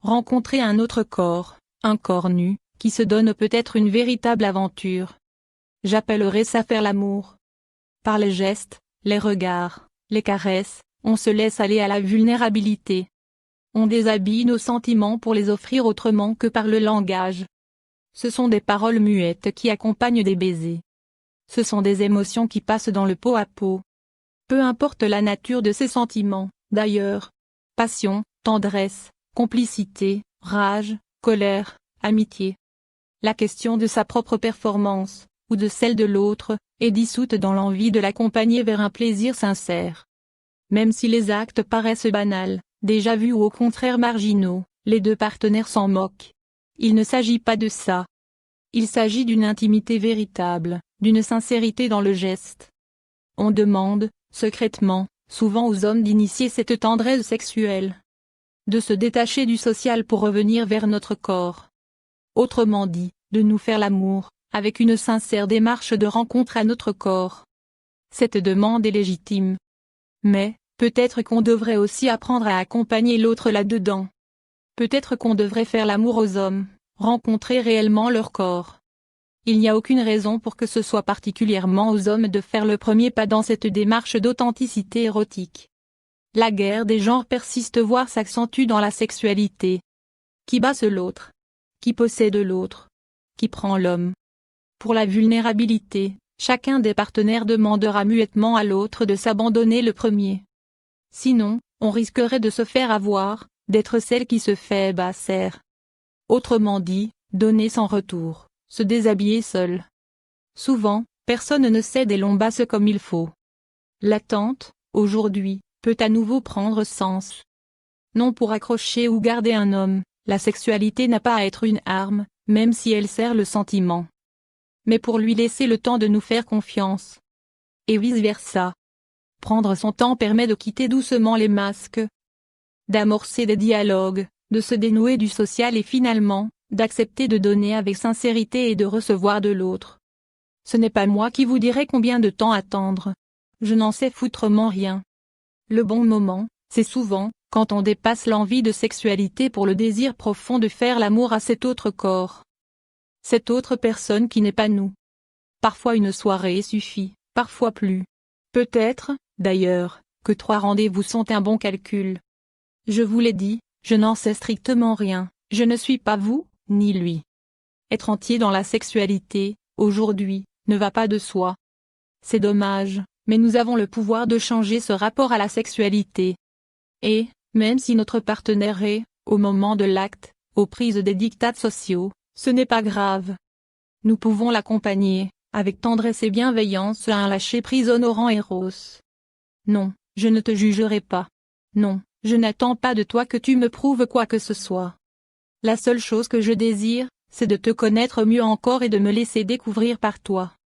rencontrer un autre corps, un corps nu, qui se donne peut-être une véritable aventure. J'appellerais ça faire l'amour. Par les gestes, les regards, les caresses, on se laisse aller à la vulnérabilité. On déshabille nos sentiments pour les offrir autrement que par le langage. Ce sont des paroles muettes qui accompagnent des baisers. Ce sont des émotions qui passent dans le pot à pot. Peu importe la nature de ces sentiments, d'ailleurs. Passion, tendresse, complicité, rage, colère, amitié. La question de sa propre performance, ou de celle de l'autre, est dissoute dans l'envie de l'accompagner vers un plaisir sincère. Même si les actes paraissent banals, déjà vus ou au contraire marginaux, les deux partenaires s'en moquent. Il ne s'agit pas de ça. Il s'agit d'une intimité véritable, d'une sincérité dans le geste. On demande, secrètement, souvent aux hommes d'initier cette tendresse sexuelle. De se détacher du social pour revenir vers notre corps. Autrement dit, de nous faire l'amour, avec une sincère démarche de rencontre à notre corps. Cette demande est légitime. Mais, peut-être qu'on devrait aussi apprendre à accompagner l'autre là-dedans. Peut-être qu'on devrait faire l'amour aux hommes, rencontrer réellement leur corps. Il n'y a aucune raison pour que ce soit particulièrement aux hommes de faire le premier pas dans cette démarche d'authenticité érotique. La guerre des genres persiste voire s'accentue dans la sexualité. Qui basse l'autre? Qui possède l'autre? Qui prend l'homme? Pour la vulnérabilité, chacun des partenaires demandera muettement à l'autre de s'abandonner le premier. Sinon, on risquerait de se faire avoir, d'être celle qui se fait basser. Autrement dit, donner sans retour, se déshabiller seul. Souvent, personne ne cède et l'on basse comme il faut. L'attente, aujourd'hui, peut à nouveau prendre sens. Non, pour accrocher ou garder un homme, la sexualité n'a pas à être une arme, même si elle sert le sentiment. Mais pour lui laisser le temps de nous faire confiance. Et vice-versa. Prendre son temps permet de quitter doucement les masques, d'amorcer des dialogues, de se dénouer du social et finalement, d'accepter de donner avec sincérité et de recevoir de l'autre. Ce n'est pas moi qui vous dirai combien de temps attendre. Je n'en sais foutrement rien. Le bon moment, c'est souvent, quand on dépasse l'envie de sexualité pour le désir profond de faire l'amour à cet autre corps. Cette autre personne qui n'est pas nous. Parfois une soirée suffit, parfois plus. Peut-être, d'ailleurs, que 3 rendez-vous sont un bon calcul. Je vous l'ai dit, je n'en sais strictement rien, je ne suis pas vous, ni lui. Être entier dans la sexualité, aujourd'hui, ne va pas de soi. C'est dommage, mais nous avons le pouvoir de changer ce rapport à la sexualité. Et, même si notre partenaire est, au moment de l'acte, aux prises des diktats sociaux, ce n'est pas grave. Nous pouvons l'accompagner, avec tendresse et bienveillance à un lâcher-prise honorant Eros. Non, je ne te jugerai pas. Non, je n'attends pas de toi que tu me prouves quoi que ce soit. La seule chose que je désire, c'est de te connaître mieux encore et de me laisser découvrir par toi.